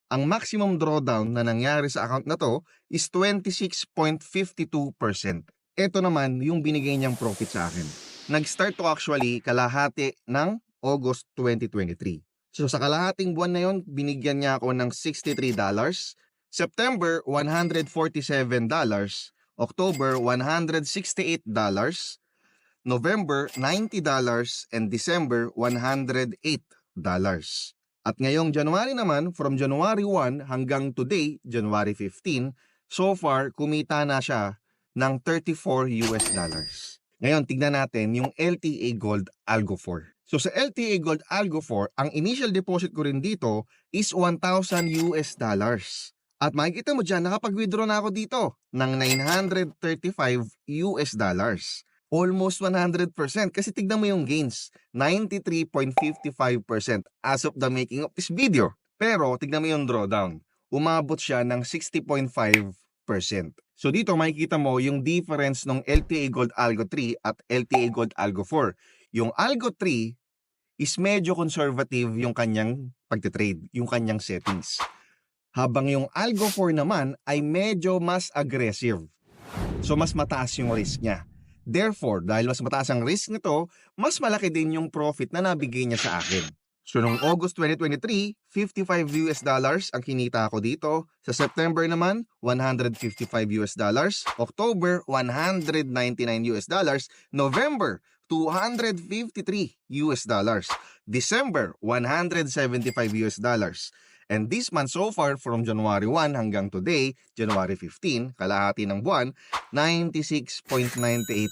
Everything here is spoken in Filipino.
Ang maximum drawdown na nangyari sa account na to is 26.52%. Ito naman yung binigay niyang profit sa akin. Nag-start to actually kalahati ng August 2023. So sa kalahating buwan na yon, binigyan niya ako ng $63, September $147, October $168, November $90, and December $108. At ngayong January naman, from January 1 hanggang today, January 15, so far kumita na siya ng $34. Ngayon, tignan natin yung LTA Gold Algo 4. So sa LTA Gold Algo 4, ang initial deposit ko rin dito is $1,000. At makikita mo dyan, nakapag-withdraw na ako dito ng $935. Almost 100% kasi tignan mo yung gains, 93.55% as of the making of this video. Pero tignan mo yung drawdown, umabot siya ng 60.5%. So dito makikita mo yung difference ng LTA Gold Algo 3 at LTA Gold Algo 4. Yung Algo 3 is medyo conservative yung kanyang pagtitrade, yung kanyang settings. Habang yung Algo 4 naman ay medyo mas aggressive. So mas mataas yung risk niya. Therefore, dahil mas mataas ang risk nito, mas malaki din yung profit na nabigay niya sa akin. So noong August 2023, $55 ang kinita ko dito. Sa September naman, $155. October, $199. November, $253. December, $175. And this month so far, from January 1 hanggang today, January 15, kalahati ng buwan, $96.98.